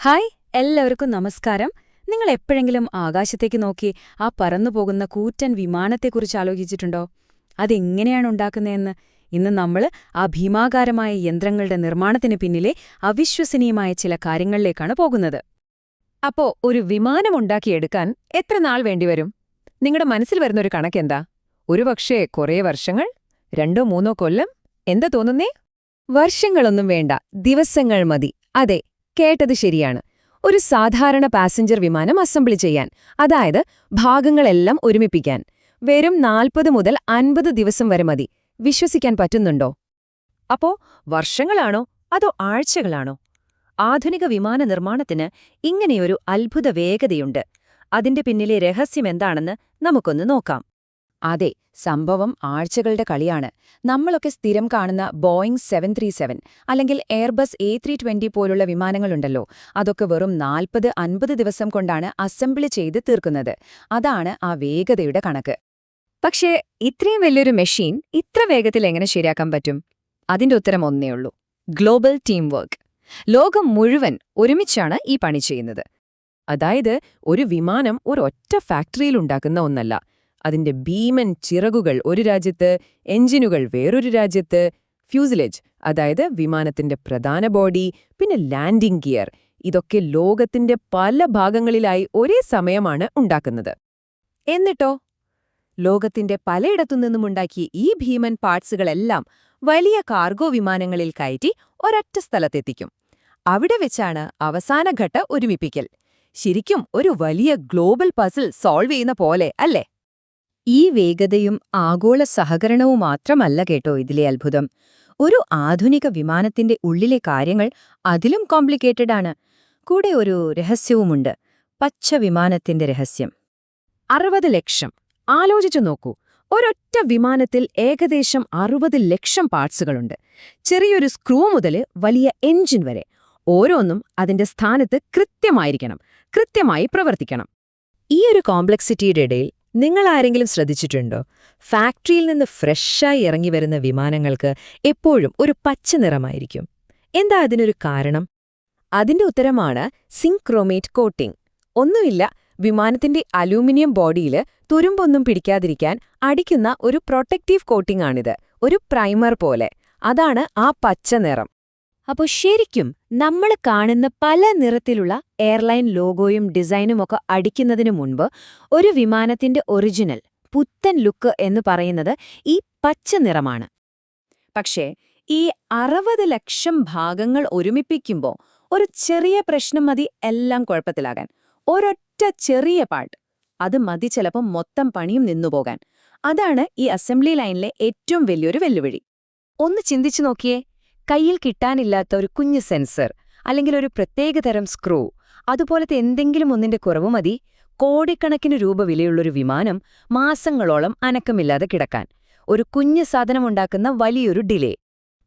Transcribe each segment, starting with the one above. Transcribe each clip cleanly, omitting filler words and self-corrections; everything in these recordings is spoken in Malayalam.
ഹായ്, എല്ലാവർക്കും നമസ്കാരം. നിങ്ങൾ എപ്പോഴെങ്കിലും ആകാശത്തേക്ക് നോക്കി ആ പറന്നുപോകുന്ന കൂറ്റൻ വിമാനത്തെക്കുറിച്ച് ആലോചിച്ചിട്ടുണ്ടോ? അതെങ്ങനെയാണ് ഉണ്ടാക്കുന്നതെന്ന് ഇന്ന് നമ്മൾ ആ ഭീമാകാരമായ യന്ത്രങ്ങളുടെ നിർമ്മാണത്തിന് പിന്നിലെ അവിശ്വസനീയമായ ചില കാര്യങ്ങളിലേക്കാണ് പോകുന്നത്. അപ്പോ ഒരു വിമാനമുണ്ടാക്കിയെടുക്കാൻ എത്ര നാൾ വേണ്ടിവരും? നിങ്ങളുടെ മനസ്സിൽ വരുന്നൊരു കണക്കെന്താ? ഒരുപക്ഷേ കുറേ വർഷങ്ങൾ? 2-3 കൊല്ലം? എന്താ തോന്നുന്നേ? വർഷങ്ങളൊന്നും വേണ്ട, ദിവസങ്ങൾ മതി. അതെ, കേട്ടത് ശരിയാണ്. ഒരു സാധാരണ പാസഞ്ചർ വിമാനം അസംബിൾ ചെയ്യാൻ, അതായത് ഭാഗങ്ങളെല്ലാം ഒരുമിപ്പിക്കാൻ വെറും 40 മുതൽ 50 ദിവസം വരെ മതി. വിശ്വസിക്കാൻ പറ്റുന്നുണ്ടോ? അപ്പോ വർഷങ്ങളാണോ അതോ ആഴ്ചകളാണോ? ആധുനിക വിമാന നിർമ്മാണത്തിന് ഇങ്ങനെയൊരു അത്ഭുത വേഗതയുണ്ട്. അതിന്റെ പിന്നിലെ രഹസ്യമെന്താണെന്ന് നമുക്കൊന്ന് നോക്കാം. അതെ, സംഭവം ആഴ്ചകളുടെ കളിയാണ്. നമ്മളൊക്കെ സ്ഥിരം കാണുന്ന ബോയിംഗ് 737 അല്ലെങ്കിൽ എയർബസ് A320 പോലുള്ള വിമാനങ്ങളുണ്ടല്ലോ, അതൊക്കെ വെറും 40-50 ദിവസം കൊണ്ടാണ് അസംബിൾ ചെയ്ത് തീർക്കുന്നത്. അതാണ് ആ വേഗതയുടെ കണക്ക്. പക്ഷേ ഇത്രയും വലിയൊരു മെഷീൻ ഇത്ര വേഗത്തിൽ എങ്ങനെ ശരിയാക്കാൻ പറ്റും? അതിന്റെ ഉത്തരം ഒന്നേയുള്ളൂ: ഗ്ലോബൽ ടീം വർക്ക്. ലോകം മുഴുവൻ ഒരുമിച്ചാണ് ഈ പണി ചെയ്യുന്നത്. അതായത് ഒരു വിമാനം ഒരൊറ്റ ഫാക്ടറിയിലുണ്ടാക്കുന്ന ഒന്നല്ല. അതിന്റെ ഭീമൻ ചിറകുകൾ ഒരു രാജ്യത്ത്, എഞ്ചിനുകൾ വേറൊരു രാജ്യത്ത്, ഫ്യൂസിലേജ് അതായത് വിമാനത്തിന്റെ പ്രധാന ബോഡി, പിന്നെ ലാൻഡിംഗ് ഗിയർ, ഇതൊക്കെ ലോകത്തിന്റെ പല ഭാഗങ്ങളിലായി ഒരേ സമയമാണ് ഉണ്ടാക്കുന്നത്. എന്നിട്ടോ ലോകത്തിന്റെ പലയിടത്തുനിന്നുമുണ്ടാക്കിയ ഈ ഭീമൻ പാർട്സുകളെല്ലാം വലിയ കാർഗോ വിമാനങ്ങളിൽ കയറ്റി ഒരൊറ്റ സ്ഥലത്തെത്തിക്കും. അവിടെ വെച്ചാണ് അവസാനഘട്ട ഒരുമിപ്പിക്കൽ. ശരിക്കും ഒരു വലിയ ഗ്ലോബൽ പസിൽ സോൾവ് ചെയ്യുന്ന പോലെ അല്ലേ? ഈ വേഗതയും ആഗോള സഹകരണവും മാത്രമല്ല കേട്ടോ ഇതിലെ അത്ഭുതം. ഒരു ആധുനിക വിമാനത്തിന്റെ ഉള്ളിലെ കാര്യങ്ങൾ അതിലും കോംപ്ലിക്കേറ്റഡ് ആണ്. കൂടെ ഒരു രഹസ്യവുമുണ്ട്: പച്ച വിമാനത്തിന്റെ രഹസ്യം. 60 ലക്ഷം. ആലോചിച്ചു നോക്കൂ, ഒരൊറ്റ വിമാനത്തിൽ ഏകദേശം 60 ലക്ഷം പാർട്സുകളുണ്ട്. ചെറിയൊരു സ്ക്രൂ മുതൽ വലിയ എഞ്ചിൻ വരെ. ഓരോന്നും അതിന്റെ സ്ഥാനത്ത് കൃത്യമായിരിക്കണം, കൃത്യമായി പ്രവർത്തിക്കണം. ഈ ഒരു കോംപ്ലക്സിറ്റിയുടെ ഇടയിൽ നിങ്ങൾ ആരെങ്കിലും ശ്രദ്ധിച്ചിട്ടുണ്ടോ? ഫാക്ടറിയിൽ നിന്ന് ഫ്രഷായി ഇറങ്ങി വരുന്ന വിമാനങ്ങൾക്ക് എപ്പോഴും ഒരു പച്ച നിറമായിരിക്കും. എന്താ അതിനൊരു കാരണം? അതിന്റെ ഉത്തരമാണ് സിങ്ക്രോമേറ്റ് കോട്ടിംഗ്. ഒന്നുമില്ല, വിമാനത്തിന്റെ അലൂമിനിയം ബോഡിയിൽ തുരുമ്പൊന്നും പിടിക്കാതിരിക്കാൻ അടിക്കുന്ന ഒരു പ്രൊട്ടക്റ്റീവ് കോട്ടിംഗ് ആണിത്. ഒരു പ്രൈമർ പോലെ. അതാണ് ആ പച്ച നിറം. അപ്പോൾ ശരിക്കും നമ്മൾ കാണുന്ന പല നിറത്തിലുള്ള എയർലൈൻ ലോഗോയും ഡിസൈനുമൊക്കെ അടിക്കുന്നതിനു മുൻപ് ഒരു വിമാനത്തിന്റെ ഒറിജിനൽ പുത്തൻ ലുക്ക് എന്ന് പറയുന്നത് ഈ പച്ച നിറമാണ്. പക്ഷേ ഈ 60 ലക്ഷം ഭാഗങ്ങൾ ഒരുമിപ്പിക്കുമ്പോൾ ഒരു ചെറിയ പ്രശ്നം മതി എല്ലാം കുഴപ്പത്തിലാകാൻ. ഒരൊറ്റ ചെറിയ പാർട്ട്, അത് മതി ചിലപ്പം മൊത്തം പണിയും നിന്നുപോകാൻ. അതാണ് ഈ അസംബ്ലി ലൈനിലെ ഏറ്റവും വലിയൊരു വെല്ലുവിളി. ഒന്ന് ചിന്തിച്ചു നോക്കിയേ, കയ്യിൽ കിട്ടാനില്ലാത്ത ഒരു കുഞ്ഞു സെൻസർ അല്ലെങ്കിൽ ഒരു പ്രത്യേകതരം സ്ക്രൂ, അതുപോലത്തെ എന്തെങ്കിലും ഒന്നിന്റെ കുറവ് മതി കോടിക്കണക്കിന് രൂപ വിലയുള്ളൊരു വിമാനം മാസങ്ങളോളം അനക്കമില്ലാതെ കിടക്കാൻ. ഒരു കുഞ്ഞു സാധനമുണ്ടാക്കുന്ന വലിയൊരു ഡിലേ.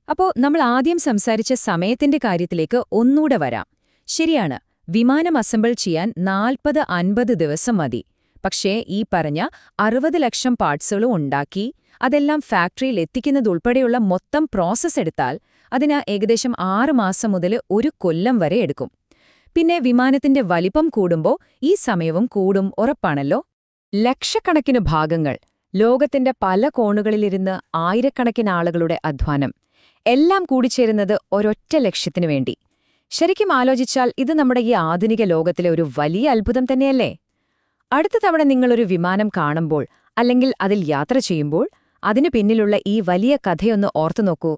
അപ്പോൾ നമ്മൾ ആദ്യം സംസാരിച്ച സമയത്തിന്റെ കാര്യത്തിലേക്ക് ഒന്നൂടെ വരാം. ശരിയാണ്, വിമാനം അസംബിൾ ചെയ്യാൻ 40-50 ദിവസം മതി. പക്ഷേ ഈ പറഞ്ഞ 60 ലക്ഷം പാർട്സുകളും ഉണ്ടാക്കി അതെല്ലാം ഫാക്ടറിയിൽ എത്തിക്കുന്നതുൾപ്പെടെയുള്ള മൊത്തം പ്രോസസ്സ് എടുത്താൽ അതിന് ഏകദേശം 6 മാസം മുതൽ 1 കൊല്ലം വരെ എടുക്കും. പിന്നെ വിമാനത്തിന്റെ വലിപ്പം കൂടുമ്പോൾ ഈ സമയവും കൂടും, ഉറപ്പാണല്ലോ. ലക്ഷക്കണക്കിന് ഭാഗങ്ങൾ, ലോകത്തിന്റെ പല കോണുകളിലിരുന്ന് ആയിരക്കണക്കിന് ആളുകളുടെ അധ്വാനം, എല്ലാം കൂടിച്ചേരുന്നത് ഒരൊറ്റ ലക്ഷ്യത്തിനു വേണ്ടി. ശരിക്കും ആലോചിച്ചാൽ ഇത് നമ്മുടെ ഈ ആധുനിക ലോകത്തിലെ ഒരു വലിയ അത്ഭുതം തന്നെയല്ലേ? അടുത്ത തവണ നിങ്ങളൊരു വിമാനം കാണുമ്പോൾ അല്ലെങ്കിൽ അതിൽ യാത്ര ചെയ്യുമ്പോൾ അതിനു പിന്നിലുള്ള ഈ വലിയ കഥയൊന്ന് ഓർത്തുനോക്കൂ.